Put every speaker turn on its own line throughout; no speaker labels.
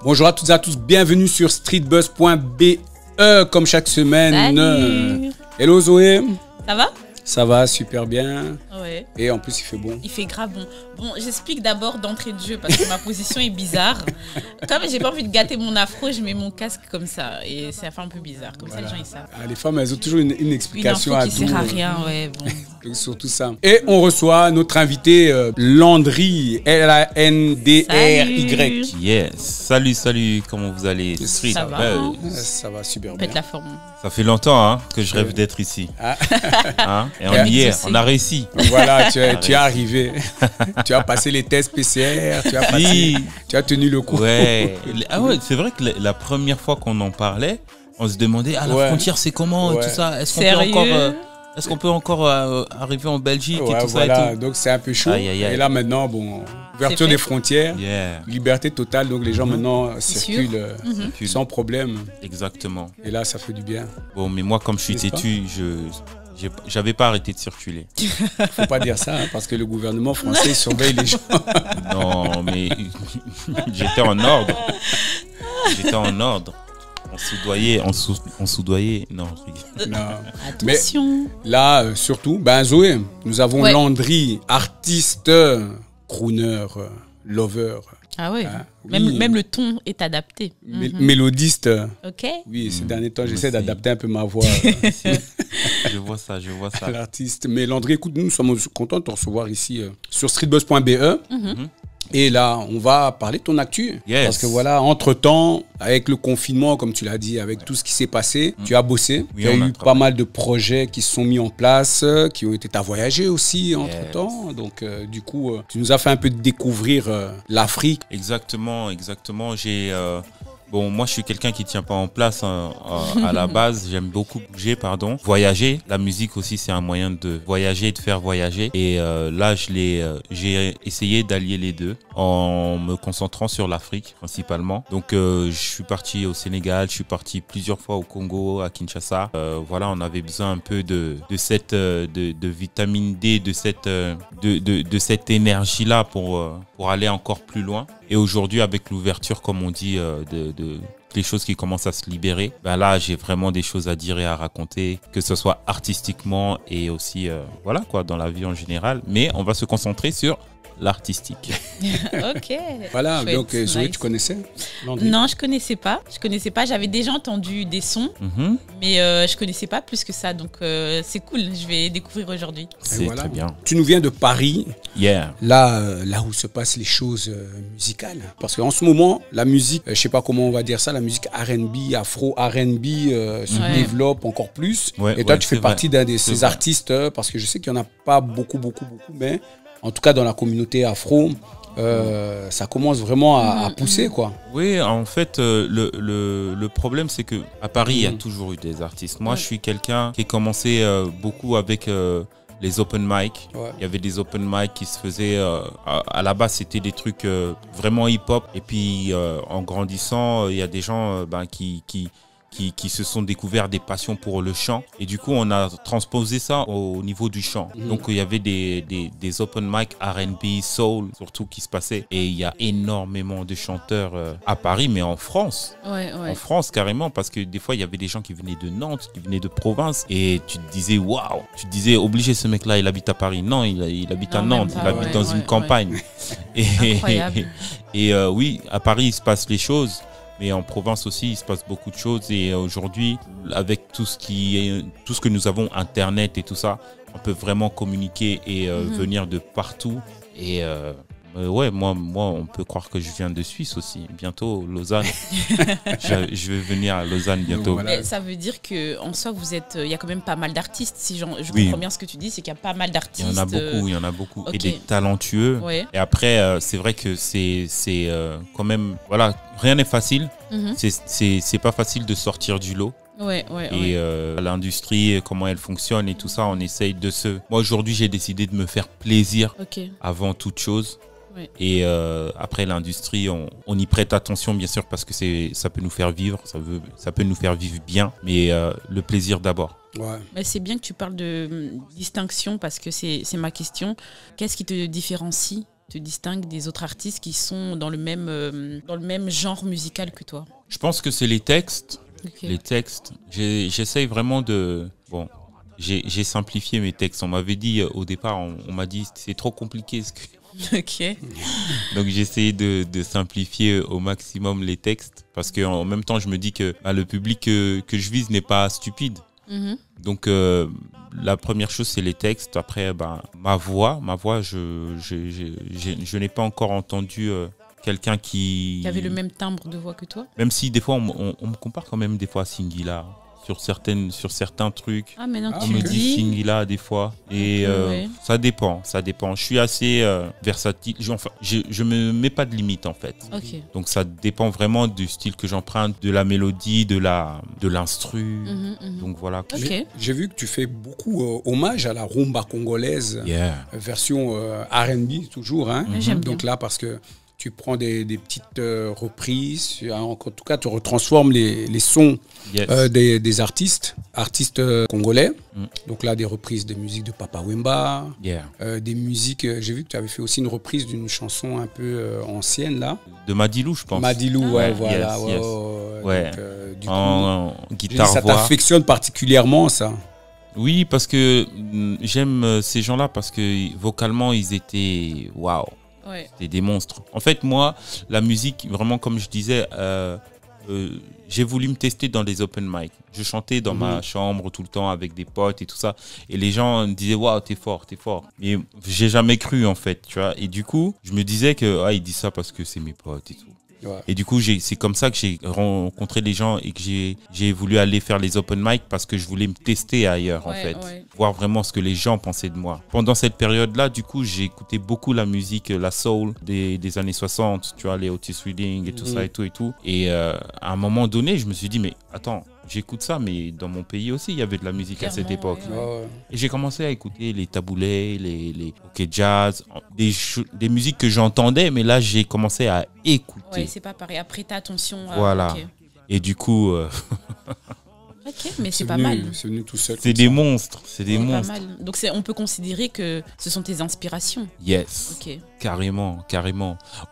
Bonjour à toutes et à tous, bienvenue sur streetbuzz.be comme chaque semaine.
Salut.
Hello Zoé.
Ça va?
Ça va super bien.
Ouais.
Et en plus il fait bon.
Il fait grave bon. Bon, j'explique d'abord d'entrée de jeu parce que ma position est bizarre. Comme j'ai pas envie de gâter mon afro, je mets mon casque comme ça et ça fait un peu bizarre. Comme ça les gens ils savent.
Ah, les femmes elles ont toujours une explication
une
à
info
tout.
qui sert à rien, ouais. Bon.
Surtout ça. Et on reçoit notre invité Landry, L-A-N-D-R-Y.
Yes. Salut, comment vous allez? Street
Ça va.
Ça va super bien.
Pète la forme.
Ça fait longtemps que je rêve d'être ici.
Ah.
Et on y est, on a réussi.
Voilà, tu es arrivé. Tu as passé les tests PCR, tu as tenu le coup.
Ouais. Ah ouais, c'est vrai que la première fois qu'on en parlait, on se demandait la frontière c'est comment tout ça. Est-ce qu'on peut encore arriver en Belgique et tout ça et tout.
Donc c'est un peu chaud.
Aïe.
Et là maintenant, bon, ouverture des frontières, liberté totale. Donc les gens maintenant circulent sans problème.
Exactement.
Et là, ça fait du bien.
Bon, mais moi, comme je suis têtu, j'avais pas arrêté de circuler.
Faut pas dire ça, parce que le gouvernement français surveille les gens.
Non, mais j'étais en ordre. On soudoyait. Non.
Attention.
Mais là, surtout, Zoé, nous avons Landry, artiste, crooner, lover.
Ah ouais.
Oui.
Même le ton est adapté.
Mélodiste.
Ok.
Oui, ces derniers temps, j'essaie d'adapter un peu ma voix.
Je vois ça.
L'artiste. Mais Landry, écoute, nous sommes contents de te recevoir ici sur streetbuzz.be. Et là, on va parler de ton actu.
Yes.
Parce que voilà, entre-temps, avec le confinement, comme tu l'as dit, avec tout ce qui s'est passé, tu as bossé.
Oui,
il y a eu pas mal de projets qui se sont mis en place, qui ont été à voyager aussi entre-temps. Donc, du coup, tu nous as fait un peu découvrir l'Afrique.
Exactement. Bon, moi, je suis quelqu'un qui tient pas en place à la base. J'aime beaucoup bouger, voyager. La musique aussi, c'est un moyen de voyager et de faire voyager. Et là, j'ai essayé d'allier les deux en me concentrant sur l'Afrique principalement. Donc, je suis parti au Sénégal, je suis parti plusieurs fois au Congo, à Kinshasa. Voilà, on avait besoin un peu de cette vitamine D, de cette énergie-là pour aller encore plus loin. Et aujourd'hui, avec l'ouverture, comme on dit, les choses qui commencent à se libérer, là, j'ai vraiment des choses à dire et à raconter, que ce soit artistiquement et aussi, dans la vie en général. Mais on va se concentrer sur l'artistique.
Ok.
Voilà,
chouette,
donc Zoé, tu connaissais Landry?
Non, je connaissais pas. J'avais déjà entendu des sons, mais je connaissais pas plus que ça. Donc c'est cool. Je vais découvrir aujourd'hui.
C'est très bien.
Tu nous viens de Paris.
Yeah.
Là où se passent les choses musicales. Parce qu'en ce moment, la musique, je sais pas comment on va dire ça, la musique R&B, afro R&B se développe encore plus. Et toi, tu fais partie d'un de ces artistes, parce que je sais qu'il y en a pas beaucoup, mais en tout cas, dans la communauté afro, ça commence vraiment à pousser, quoi.
Oui, en fait, le problème, c'est que à Paris, il y a toujours eu des artistes. Moi, je suis quelqu'un qui a commencé beaucoup avec les open mic. Il y avait des open mic qui se faisaient. À la base, c'était des trucs vraiment hip-hop. Et puis, en grandissant, il y a des gens qui se sont découverts des passions pour le chant. Et du coup, on a transposé ça au niveau du chant. Donc, il y avait des open mic R&B, soul, surtout, qui se passaient. Et il y a énormément de chanteurs à Paris, mais en France. En France, carrément, parce que des fois, il y avait des gens qui venaient de Nantes, qui venaient de province. Et tu te disais, waouh! Tu te disais, obligé, ce mec-là, il habite à Paris. Non, il habite à Nantes, il habite dans une campagne.
Incroyable.
Et oui, à Paris, il se passe les choses. Mais en province aussi, il se passe beaucoup de choses. Et aujourd'hui, avec tout ce que nous avons, Internet et tout ça, on peut vraiment communiquer et venir de partout. Et moi, on peut croire que je viens de Suisse aussi. Bientôt, Lausanne. je vais venir à Lausanne bientôt.
Voilà. Ça veut dire qu'en soi, il y a quand même pas mal d'artistes. Si je comprends bien ce que tu dis, c'est qu'il y a pas mal d'artistes.
Il y en a beaucoup. Okay. Et des talentueux. Et après, c'est vrai que c'est quand même... Voilà, rien n'est facile. C'est pas facile de sortir du lot. Et l'industrie, comment elle fonctionne et tout ça, on essaye de se... Moi, aujourd'hui, j'ai décidé de me faire plaisir avant toute chose. Et après, l'industrie, on y prête attention, bien sûr, parce que ça peut nous faire vivre, ça peut nous faire vivre bien, mais le plaisir d'abord.
Mais c'est bien que tu parles de distinction, parce que c'est ma question. Qu'est-ce qui te différencie te distingue des autres artistes qui sont dans le même genre musical que toi?
Je pense que c'est les textes.
Okay.
Les textes. J'essaye vraiment de... Bon, j'ai simplifié mes textes. On m'avait dit au départ, on m'a dit c'est trop compliqué ce que...
Ok.
Donc j'ai essayé de simplifier au maximum les textes parce qu'en même temps je me dis que le public que je vise n'est pas stupide. Donc la première chose c'est les textes. Après ma voix je n'ai pas encore entendu quelqu'un qui
avait le même timbre de voix que toi.
Même si des fois on me compare quand même des fois à Singila. Sur certains trucs.
Ah, maintenant
on me dit Singila des fois. Et ça dépend. Je suis assez versatile. Je me mets pas de limite en fait.
Okay.
Donc ça dépend vraiment du style que j'emprunte, de la mélodie, de l'instru. Donc voilà.
Okay.
J'ai vu que tu fais beaucoup hommage à la rumba congolaise, version R&B toujours. Hein.
J'aime
Donc
bien.
là, parce que tu prends des petites reprises, en tout cas tu retransformes les sons des artistes congolais. Donc là des reprises des musiques de Papa Wemba, des musiques, j'ai vu que tu avais fait aussi une reprise d'une chanson un peu ancienne là.
De Madilou je pense.
Madilou, voilà.
Ouais.
Donc, du
en guitare
ça t'affectionne particulièrement ça?
Oui, parce que j'aime ces gens-là parce que vocalement ils étaient waouh.
Ouais.
C'était des monstres. En fait, moi, la musique, vraiment, comme je disais, j'ai voulu me tester dans des open mic. Je chantais dans ma chambre tout le temps avec des potes et tout ça. Et les gens me disaient, waouh, t'es fort. Et j'ai jamais cru, en fait, tu vois. Et du coup, je me disais que, ils disent ça parce que c'est mes potes et tout. Ouais. Et du coup, c'est comme ça que j'ai rencontré les gens et que j'ai voulu aller faire les open mic parce que je voulais me tester ailleurs, en fait. Ouais. Voir vraiment ce que les gens pensaient de moi. Pendant cette période-là, du coup, j'ai écouté beaucoup la musique, la soul des années 60, tu vois, les Otis Redding et tout ça et tout. Et à un moment donné, je me suis dit, mais attends, j'écoute ça, mais dans mon pays aussi, il y avait de la musique clairement, à cette époque. Ouais. Et j'ai commencé à écouter les taboulés, les OK Jazz, des musiques que j'entendais, mais là, j'ai commencé à écouter.
Ouais, c'est pas pareil. Après, t'as attention.
Voilà. Okay. Et du coup...
Ok, mais c'est pas mal.
C'est venu tout seul.
C'est des monstres. C'est des monstres.
Pas mal. Donc on peut considérer que ce sont tes inspirations.
Yes.
Ok.
Carrément.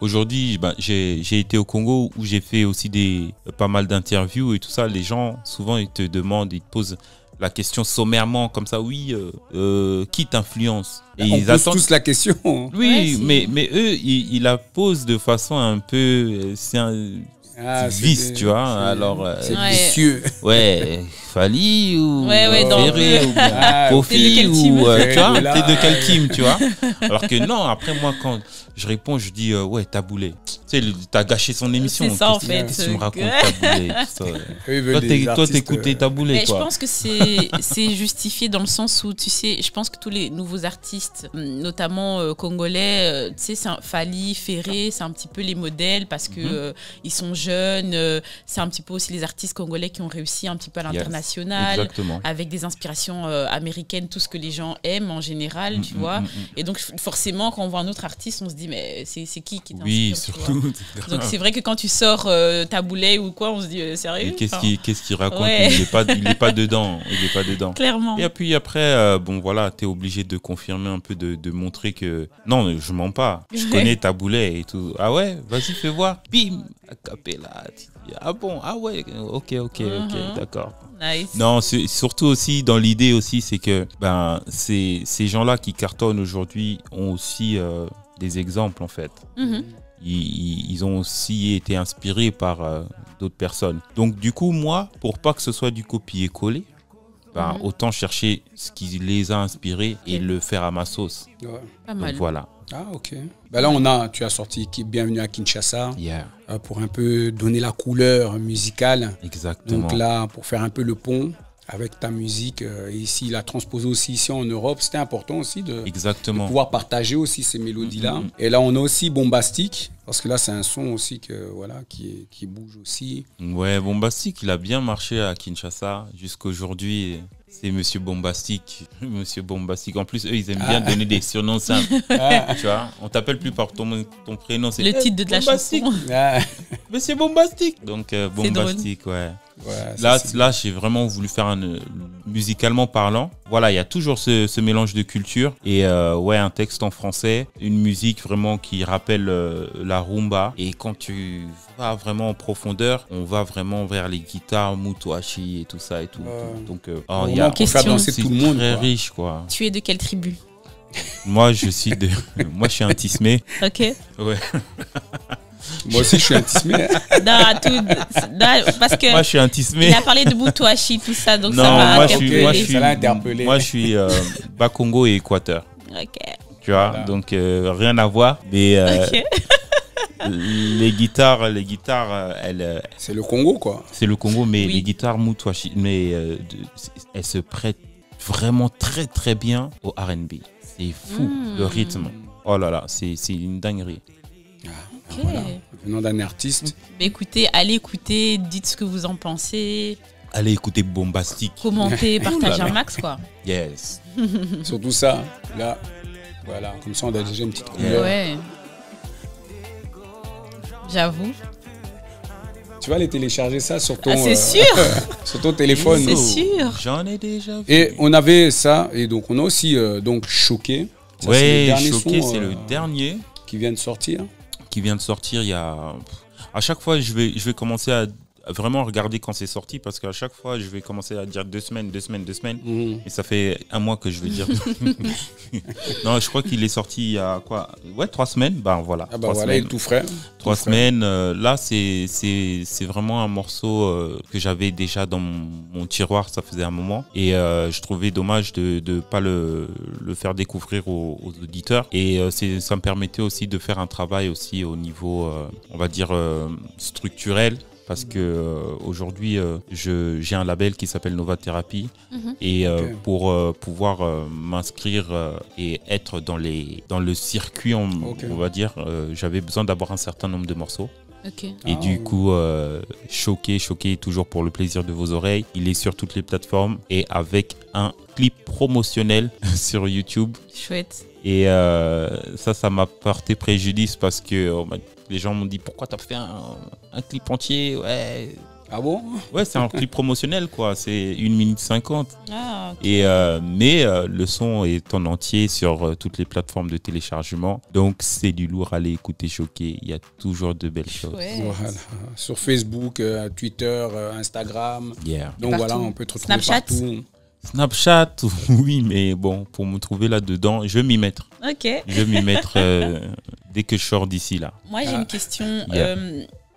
Aujourd'hui, j'ai été au Congo où j'ai fait aussi pas mal d'interviews et tout ça. Les gens, souvent, ils te demandent, ils te posent la question sommairement comme ça. Oui, qui t'influence?
Et ils pose tous la question.
Oui, ouais, mais eux, ils la posent de façon un peu... vice, tu vois. Alors,
c'est vicieux.
Ouais, Fali ou
Ferré
ou Kofi ou tu vois, t'es de quel team, tu vois. Alors que non, après moi quand je réponds, je dis ouais, Taboulé. Tu sais, t'as gâché son émission.
C'est ça en fait.
Qu'est-ce que tu me racontes, Taboulé? Toi, t'écoutais Taboulé,
mais
quoi.
Je pense que c'est justifié dans le sens où tu sais, je pense que tous les nouveaux artistes, notamment congolais, tu sais, Fali, Ferré, c'est un petit peu les modèles parce que ils sont jeunes. C'est un petit peu aussi les artistes congolais qui ont réussi un petit peu à l'international, avec des inspirations américaines, tout ce que les gens aiment en général, tu vois. Et donc forcément, quand on voit un autre artiste, on se dit mais c'est qui t'inspire?
Oui, surtout.
Donc c'est vrai que quand tu sors Taboulé ou quoi, on se dit sérieux.
Qu'est-ce qu'il raconte? Ouais. Il est pas dedans.
Clairement.
Et puis après, t'es obligé de confirmer un peu, de montrer que non, je mens pas. Je connais Taboulé et tout. Ah ouais, vas-y, fais voir. Bim, acapella. Ah bon, ah ouais, ok, d'accord.
Nice.
Non, c'est surtout aussi dans l'idée aussi, c'est que ces gens-là qui cartonnent aujourd'hui ont aussi des exemples en fait. Ils ont aussi été inspirés par d'autres personnes. Donc du coup, moi, pour pas que ce soit du copier-coller, autant chercher ce qui les a inspirés et le faire à ma sauce.
Ouais.
Pas mal.
Donc, voilà.
Ah ok. Là tu as sorti Bienvenue à Kinshasa pour un peu donner la couleur musicale.
Exactement.
Donc là, pour faire un peu le pont avec ta musique, ici la transposer aussi ici en Europe, c'était important aussi de pouvoir partager aussi ces mélodies-là. Et là on a aussi Bombastic, parce que là c'est un son aussi qui bouge aussi.
Ouais, Bombastic, il a bien marché à Kinshasa jusqu'aujourd'hui. C'est Monsieur Bombastic. Monsieur Bombastic. En plus, eux, ils aiment bien donner des surnoms simples. Tu vois, on t'appelle plus par ton prénom. C'est
le titre de la chanson.
Monsieur Bombastic. Donc, Bombastic, ouais. Là, j'ai vraiment voulu faire musicalement parlant. Voilà, il y a toujours ce mélange de culture et un texte en français, une musique vraiment qui rappelle la rumba. Et quand tu vas vraiment en profondeur, on va vraiment vers les guitares, mutuashi et tout ça et tout. Donc, il y a
faire danser tout le monde.
Très riche, quoi.
Tu es de quelle tribu?
Moi, je suis un Tismé.
Ok.
Ouais.
Moi aussi, je suis un Tismé.
Parce que
moi, je suis un Tismé.
Il a parlé de Mutuashi, tout ça, donc
non,
ça m'a
interpellé. Ça l'a interpellé.
Moi, je suis Bas-Congo et Équateur.
Ok.
Tu vois, voilà. Donc rien à voir. Mais les guitares, elles.
C'est le Congo, quoi.
C'est le Congo, mais les guitares Mutuashi, elles se prêtent vraiment très très bien au R&B. C'est fou, le rythme. Oh là là, c'est une dinguerie.
Okay.
Voilà. Venant d'un artiste.
Mais écoutez, allez écouter, dites ce que vous en pensez.
Allez écouter Bombastique.
Commentez, partagez un max, quoi.
Yes.
Surtout ça, là, voilà, comme ça on a déjà une petite couleur.
Ouais. J'avoue.
Tu vas aller télécharger ça sur ton,
sûr.
sur ton téléphone.
C'est sûr.
J'en ai déjà vu.
Et on avait ça, et donc on a aussi donc Choqué.
Oui, Choqué, c'est le dernier.
Qui vient de sortir.
Qui vient de sortir il y a... À chaque fois, je vais commencer à vraiment regarder quand c'est sorti parce qu'à chaque fois, je vais commencer à dire 2 semaines. Et ça fait 1 mois que je vais dire. Non, je crois qu'il est sorti il y a quoi? Ouais, 3 semaines. Ben voilà.
Ah bah voilà, il est tout frais.
3 semaines. Là, c'est vraiment un morceau que j'avais déjà dans mon tiroir, ça faisait un moment. Et je trouvais dommage de ne pas le faire découvrir aux auditeurs. Et ça me permettait aussi de faire un travail aussi au niveau, on va dire, structurel. Parce que aujourd'hui, j'ai un label qui s'appelle Nova Therapy. Et pour pouvoir m'inscrire et être dans le circuit, on va dire, j'avais besoin d'avoir un certain nombre de morceaux. Et du coup, Choqué, toujours pour le plaisir de vos oreilles. Il est sur toutes les plateformes et avec un clip promotionnel sur YouTube.
Chouette.
Et ça m'a porté préjudice parce que les gens m'ont dit pourquoi t'as fait un clip entier, ouais.
Ah bon?
Ouais, c'est un clip promotionnel, quoi. C'est 1 minute 50.
Ah, okay.
Et mais le son est en entier sur toutes les plateformes de téléchargement. Donc c'est du lourd. Allez écouter Choqué. Il y a toujours de belles choses.
Voilà. Sur Facebook, Twitter, Instagram.
Yeah.
Donc voilà, on peut te retrouver
Snapchat.
partout.
Snapchat, oui, mais bon, pour me trouver là-dedans, je vais m'y mettre.
Ok.
Je vais m'y mettre dès que je sors d'ici, là.
Moi, j'ai une question.
Yeah.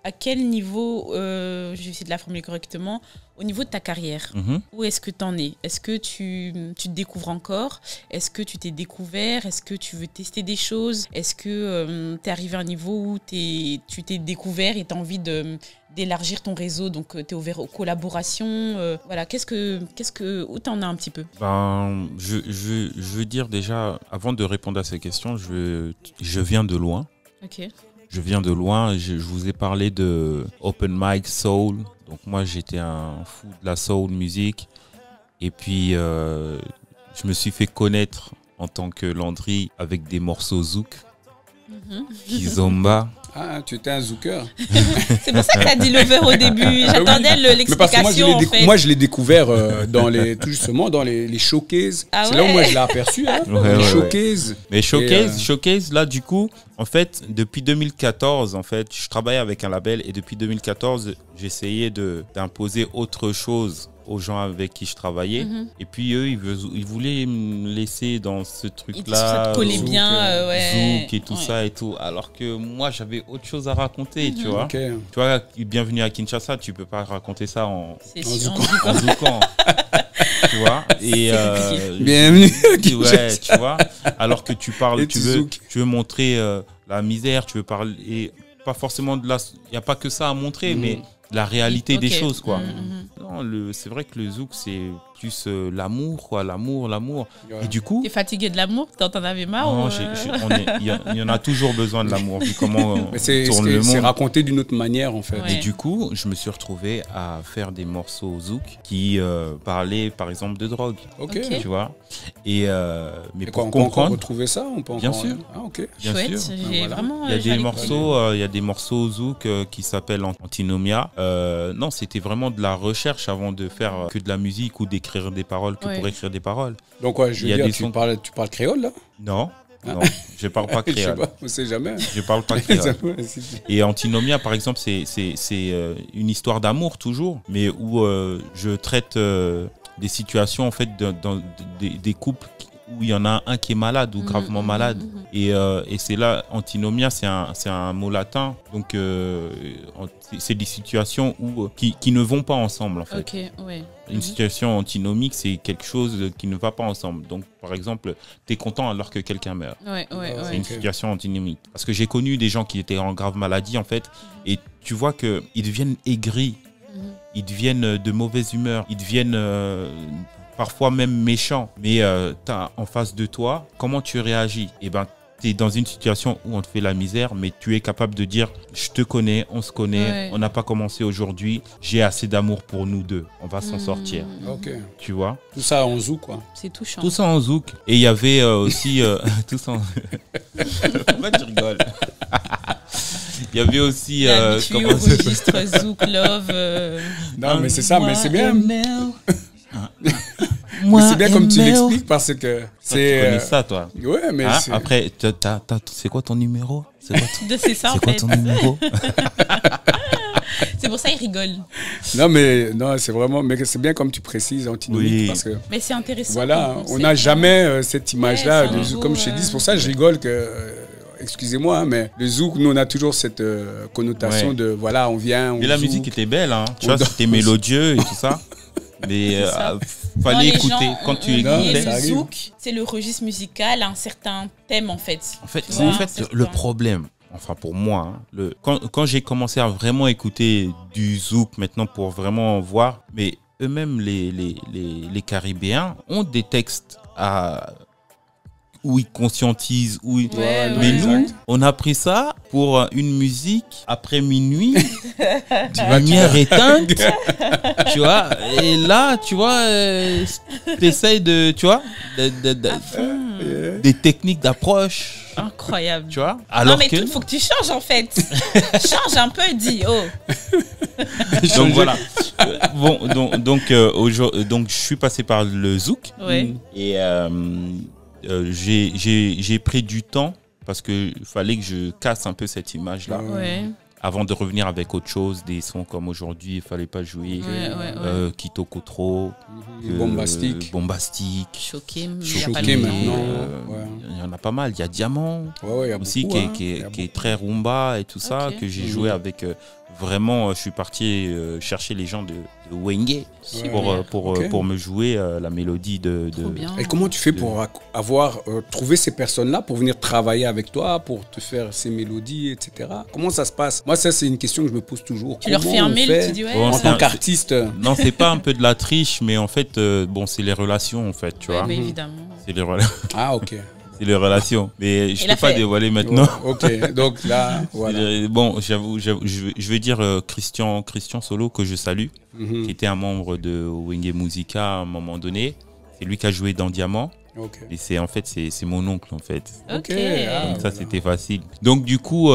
À quel niveau, je vais essayer de la formuler correctement, au niveau de ta carrière, où est-ce que tu en es? Est-ce que tu te découvres encore? Est-ce que tu t'es découvert? Est-ce que tu veux tester des choses? Est-ce que tu es arrivé à un niveau où tu t'es découvert et tu as envie d'élargir ton réseau, donc tu es ouvert aux collaborations, voilà, où tu en as un petit peu?
Je veux dire déjà, avant de répondre à ces questions, je viens de loin.
Ok.
Je viens de loin, je vous ai parlé de Open Mic Soul. Donc moi j'étais un fou de la soul music. Et puis je me suis fait connaître en tant que Landry avec des morceaux zouk, Kizomba.
Ah, tu étais un zouker.
C'est pour ça que tu as dit lover au début. J'attendais l'explication.
Moi, je l'ai découvert tout justement dans les showcases.
Ah
c'est là où moi je l'ai aperçu. Hein, les showcases.
Mais showcase, là, du coup, en fait, depuis 2014, en fait, je travaillais avec un label et depuis 2014, j'essayais d'imposer autre chose aux gens avec qui je travaillais. Et puis eux, ils voulaient me laisser dans ce truc-là.
Ça te collait bien,
Zouk et tout ça et tout. Alors que moi, j'avais autre chose à raconter, tu vois.
Okay.
Tu vois, bienvenue à Kinshasa, tu peux pas raconter ça en zoukant. Tu vois. Et
bienvenue à Kinshasa.
Ouais, tu vois. Alors que tu parles, tu veux montrer la misère, tu veux parler, pas forcément de la... Il n'y a pas que ça à montrer, mais la réalité des choses, quoi. Non, c'est vrai que le zouk, c'est plus l'amour, quoi, l'amour.
Ouais.
Et du coup...
T'es fatigué de l'amour? T'en avais marre?
Non, il y en a toujours besoin de l'amour, vu comment on tourne le monde.
C'est raconté d'une autre manière, en fait.
Ouais.
Et du coup, je me suis retrouvé à faire des morceaux zouk qui parlaient, par exemple, de drogue.
Ok.
Tu vois. Et mais
Et
pour
on peut encore
comprendre...
retrouver ça? On peut
Bien
encore...
sûr.
Ah, ok.
Bien
Chouette,
sûr.
j'ai
Voilà.
vraiment...
Il y a des
j'allais
morceaux zouk qui s'appellent Antinomia. Non, c'était vraiment de la recherche avant de faire que de la musique ou d'écrire des paroles que pour écrire des paroles.
Donc, ouais, je
Il y
veux
a
dire,
des
tu
sons-
parles créole, là?
Non, je parle pas
Je sais
créole.
pas, on sait jamais.
Je parle pas créole. Et Antinomia, par exemple, c'est une histoire d'amour toujours, mais où je traite des situations en fait dans des couples où il y en a un qui est malade ou gravement malade. Et c'est là, antinomia, c'est un mot latin. Donc, c'est des situations qui ne vont pas ensemble, en fait.
Ok, ouais.
Une situation antinomique, c'est quelque chose qui ne va pas ensemble. Donc, par exemple, tu es content alors que quelqu'un meurt.
Ouais.
C'est une situation antinomique. Parce que j'ai connu des gens qui étaient en grave maladie, en fait, et tu vois qu'ils deviennent aigris, ils deviennent de mauvaise humeur, ils deviennent parfois même méchants. Mais t'as en face de toi, comment tu réagis? Eh ben, tu es dans une situation où on te fait la misère, mais tu es capable de dire « je te connais, on se connaît, on n'a pas commencé aujourd'hui, j'ai assez d'amour pour nous deux, on va s'en sortir. »
Ok.
Tu vois?
Tout ça en zouk, quoi.
C'est touchant.
Tout ça en zouk. Et il y avait aussi... tout ça en... Pourquoi tu rigoles? Il y avait aussi...
L'habitué au registre Zouk Love.
Non, mais c'est ça, mais c'est bien. C'est bien comme tu l'expliques parce que c'est.
Tu connais ça, toi?
Ouais, mais c'est.
Après, c'est quoi ton numéro? C'est
ça, en
quoi
fait.
ton numéro?
C'est pour ça qu'il rigole.
Non, mais non, c'est vraiment. Mais c'est bien comme tu précises, antinomique,
Oui.
parce que.
Mais c'est intéressant.
Voilà,
comme
on
concept.
n'a jamais cette image-là.
c'est un
du zouk.
nouveau,
Comme je t'ai dit, c'est pour ça que je rigole que. Excusez-moi, hein, mais le zouk, nous, on a toujours cette connotation
Ouais.
de. Voilà, on vient.
Mais la
zouk.
musique était belle, hein. Tu
On
vois, c'était mélodieux et tout ça. Mais
ça.
fallait
les
écouter.
gens
Quand tu
ont lié
écoutais.
ça
le
arrive.
zouk, c'est le registre musical à un certain thème, en fait.
En fait,
Tu vois,
le problème, enfin pour moi, hein, quand j'ai commencé à vraiment écouter du zouk maintenant pour vraiment voir, mais eux-mêmes, les Caribéens ont des textes où ils conscientisent, mais nous,
exact.
on a pris ça pour une musique après minuit, lumière éteinte, tu vois, et là, tu vois, t'essayes de, tu vois, des techniques d'approche,
Incroyable.
tu vois,
Non,
alors
mais
que...
il faut que tu changes, en fait. Change un peu, dis. Oh.
Donc voilà. Bon, donc je suis passé par le zouk
Ouais.
et j'ai pris du temps parce que fallait que je casse un peu cette image-là
Ouais.
avant de revenir avec autre chose, des sons comme aujourd'hui, il fallait pas jouer,
Ouais.
Kitoko trop,
Bombastique.
Choqué.
Choqué maintenant.
Il y en a pas mal. Il y a Diamant
Ouais, il y a
aussi
beaucoup, hein.
qui est très rumba et tout ça,
Ok.
que j'ai joué avec. Vraiment, je suis parti chercher les gens de Wenge pour me jouer la mélodie de...
Trop bien.
Et comment tu fais pour avoir trouvé ces personnes-là pour venir travailler avec toi, pour te faire ces mélodies, etc. Comment ça se passe? Moi, ça, c'est une question que je me pose toujours.
Tu leur fais un mail, tu dis ouais.
Bon,
En tant qu'artiste.
Non, c'est pas un peu de la triche, mais en fait, bon, c'est les relations, en fait, tu vois.
Mais évidemment.
C'est les relations.
Ah, ok.
C'est les relations. Mais je
Il
peux
a
pas
fait.
dévoiler maintenant.
Ok, donc là, voilà.
Bon, j'avoue, je vais dire Christian Solo, que je salue, qui était un membre de Wenge Musica à un moment donné. C'est lui qui a joué dans Diamant.
Ok.
Et c'est mon oncle, en fait.
Ok.
Ah,
Donc ça,
voilà.
c'était facile. Donc du coup,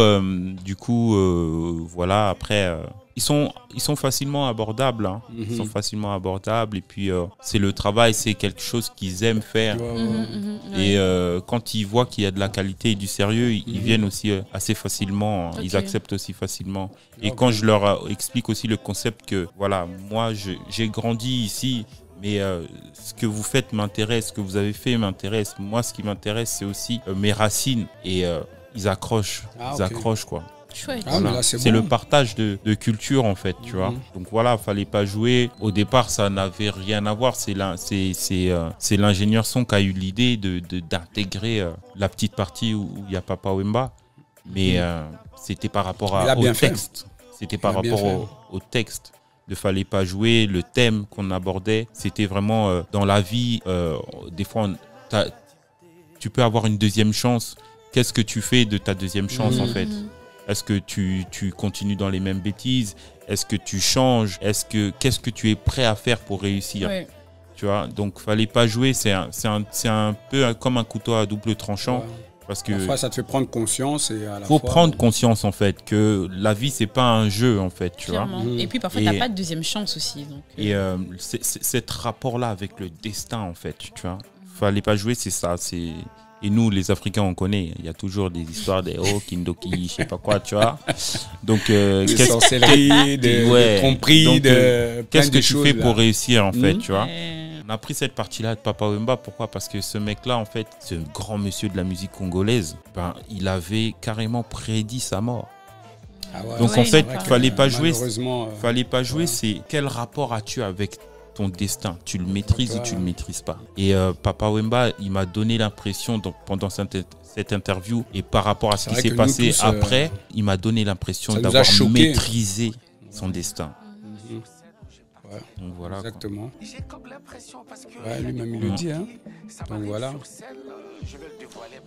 voilà, après, ils sont facilement abordables. Hein. Ils sont facilement abordables. Et puis, c'est le travail, c'est quelque chose qu'ils aiment faire. Et quand ils voient qu'il y a de la qualité et du sérieux, ils viennent aussi assez facilement. Hein. Ils acceptent aussi facilement. Et quand je leur explique aussi le concept que, voilà, moi, j'ai grandi ici. Mais ce que vous faites m'intéresse, ce que vous avez fait m'intéresse. Moi, ce qui m'intéresse, c'est aussi mes racines. Et ils accrochent. Ils accrochent, quoi.
Chouette.
Ah, mais là, c'est
C'est
bon.
le partage de culture, en fait, tu vois. Donc voilà, fallait pas jouer. Au départ, ça n'avait rien à voir. C'est l'ingénieur son qui a eu l'idée d'intégrer la petite partie où il y a Papa Wemba. Mais c'était par rapport
Il a
au
bien fait.
texte. C'était par
Il a bien
rapport au texte. ne fallait pas jouer, le thème qu'on abordait, c'était vraiment dans la vie. Des fois, tu peux avoir une deuxième chance. Qu'est-ce que tu fais de ta deuxième chance en fait? Est-ce que tu continues dans les mêmes bêtises? Est-ce que tu changes? Qu'est-ce que tu es prêt à faire pour réussir? Ouais. Tu vois, donc fallait pas jouer. C'est un peu comme un couteau à double tranchant. Ouais. Parce que
parfois, ça te fait prendre conscience et à la
faut prendre conscience en fait que la vie c'est pas un jeu en fait, tu vois.
Et puis parfois t'as pas de deuxième chance aussi. Donc,
et cet rapport-là avec le destin en fait, tu vois. Fallait pas jouer, c'est ça. Et nous, les Africains, on connaît. Il y a toujours des histoires de Kindoki, je sais pas quoi, tu vois. Donc,
de sorcellerie, de tromperie,
qu'est-ce que tu fais pour réussir, en fait, tu vois. On a pris cette partie-là de Papa Wemba. Pourquoi? Parce que ce mec-là, en fait, ce grand monsieur de la musique congolaise, il avait carrément prédit sa mort. Ah ouais, donc, en fait, fallait pas jouer. Fallait pas jouer. C'est quel rapport as-tu avec ton destin, tu le maîtrises ou tu le maîtrises pas. Et Papa Wemba, il m'a donné l'impression pendant cette interview et par rapport à ce qui s'est passé après, il m'a donné l'impression d'avoir maîtrisé son destin.
Ouais. Donc voilà. Exactement. Ouais, lui-même il le dit. Hein. Donc voilà.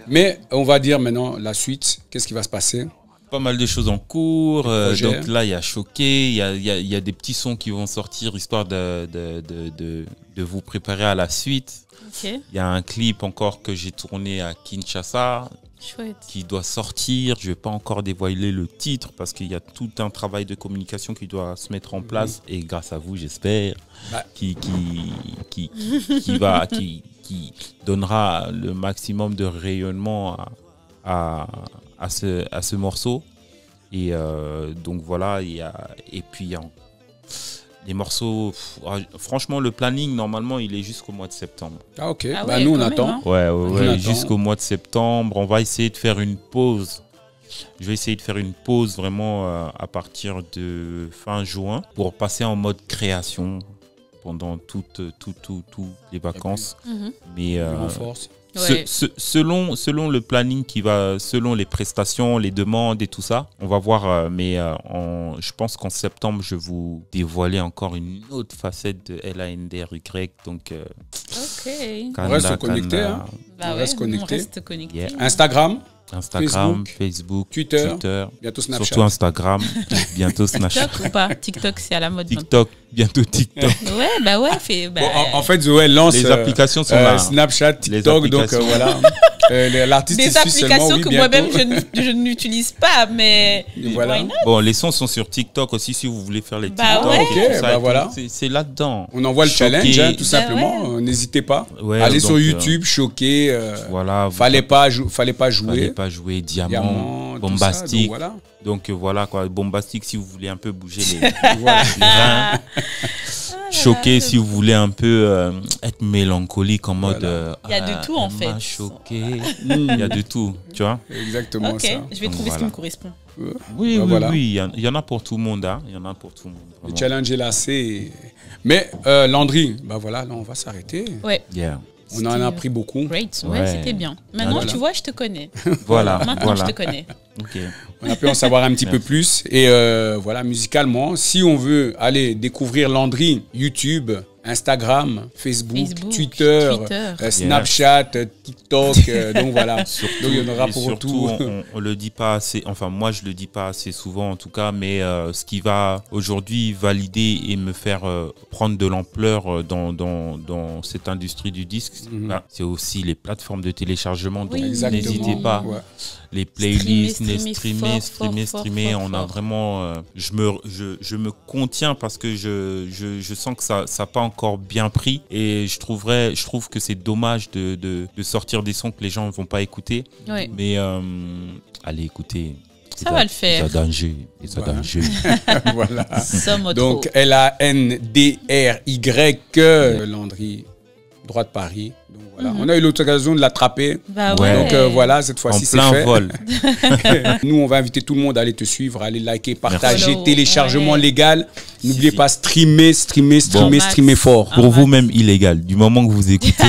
Mais on va dire maintenant la suite. Qu'est-ce qui va se passer?
Pas mal de choses en cours. Donc là, il y a Choqué, il y a des petits sons qui vont sortir histoire de vous préparer à la suite. Il y a un clip encore que j'ai tourné à Kinshasa.
Chouette.
Qui doit sortir. Je ne vais pas encore dévoiler le titre parce qu'il y a tout un travail de communication qui doit se mettre en place et grâce à vous, j'espère, qui donnera le maximum de rayonnement à ce morceau. Et donc voilà, et puis les morceaux, franchement le planning normalement il est jusqu'au mois de septembre.
Ah ok, nous on attend.
Ouais, jusqu'au mois de septembre. On va essayer de faire une pause. Je vais essayer de faire une pause vraiment à partir de fin juin pour passer en mode création pendant toutes les vacances. Mais
Ouais.
Selon le planning qui va, selon les prestations, les demandes et tout ça, on va voir. Mais je pense qu'en septembre, je vais vous dévoiler encore une autre facette de LANDRY. Donc,
on reste connecté. On reste connecté.
Yeah.
Instagram,
Facebook,
Twitter,
bientôt Snapchat. Surtout Instagram, bientôt Snapchat.
TikTok ou pas? TikTok, c'est à la mode.
Bientôt TikTok.
Ouais.
Bon, en fait, Zoé lance
les applications sont là.
Snapchat, TikTok, donc voilà. L'artiste
des applications que moi-même je n'utilise pas, mais
voilà.
Bon, les sons sont sur TikTok aussi si vous voulez faire les TikTok.
Voilà.
C'est là-dedans.
On envoie le challenge, tout simplement. N'hésitez pas. Allez sur YouTube, Choqué.
Voilà.
Fallait pas jouer.
Fallait pas jouer Diamant, Bombastique. Donc voilà quoi, Bombastique si vous voulez un peu bouger les reins. Choqué si vous voulez un peu être mélancolique en mode
il y a de tout en fait.
Choqué. Il y a de tout, tu vois.
Exactement ça.
Je vais trouver ce qui me correspond.
Oui, il y en a pour tout le monde. Il y en a pour tout le monde.
Le challenge est lassé. Mais Landry, là on va s'arrêter.
Ouais.
Yeah.
On en a appris beaucoup.
Great, c'était bien. Maintenant, tu vois, je te connais.
Maintenant,
je te connais.
Okay.
On a pu en savoir un petit peu plus. Et musicalement, si on veut aller découvrir Landry, YouTube, Instagram, Facebook, Twitter. Snapchat, TikTok, donc voilà. Donc il y en aura pour tout.
On le dit pas assez, enfin moi je le dis pas assez souvent en tout cas, mais ce qui va aujourd'hui valider et me faire prendre de l'ampleur dans cette industrie du disque, c'est aussi les plateformes de téléchargement. Donc n'hésitez pas. Ouais. Les playlists, streamer. On a vraiment. Je me contiens parce que je sens que ça n'a pas encore bien pris et je trouve que c'est dommage de sortir des sons que les gens ne vont pas écouter.
Ouais.
Mais allez écouter.
Ça va le faire.
C'est danger.
Voilà.
Donc
LANDRY, Landry, droit de Paris. Donc voilà, on a eu l'occasion de l'attraper.
Bah
Donc voilà, cette fois-ci c'est fait.
En plein vol.
Nous, on va inviter tout le monde à aller te suivre, à aller liker, partager, téléchargement légal. N'oubliez pas, streamer fort.
Pour vous-même illégal. Du moment que vous écoutez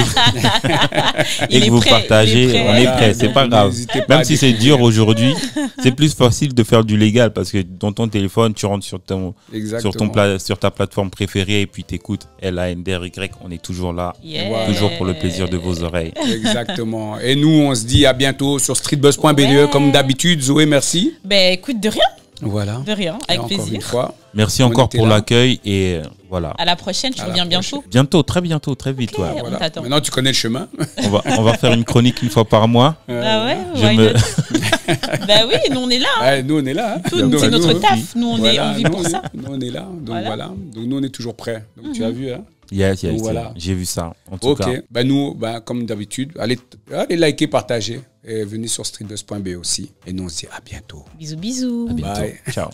et que vous partagez, on est prêt. C'est pas grave. Même si c'est dur aujourd'hui, c'est plus facile de faire du légal parce que dans ton téléphone, tu rentres sur ta plateforme préférée et puis t'écoutes LANDRY. On est toujours là, toujours pour le plaisir de vos oreilles.
Exactement. Et nous, on se dit à bientôt sur streetbuzz.be comme d'habitude. Zoé, merci.
Ben écoute, de rien.
Voilà.
De rien, avec plaisir.
Une fois,
merci encore pour l'accueil et voilà.
À la prochaine, tu reviens bientôt.
Bientôt, très bientôt, très vite.
Okay,
ouais.
On t'attend.
Maintenant, tu connais le chemin.
On va faire une chronique une fois par mois.
Ah ouais, bah oui, nous on est là.
Hein. Nous on est là. Hein.
C'est notre taf. Nous on vit pour ça.
Nous on est là. Donc voilà. Donc nous on est toujours prêts. Donc tu as vu, hein.
Yes, voilà. J'ai vu ça. En tout cas.
Ben nous, comme d'habitude, allez liker, partager et venez sur streetbuzz.be aussi. Et nous on se dit à bientôt.
Bisous, bisous.
À bientôt. Ciao.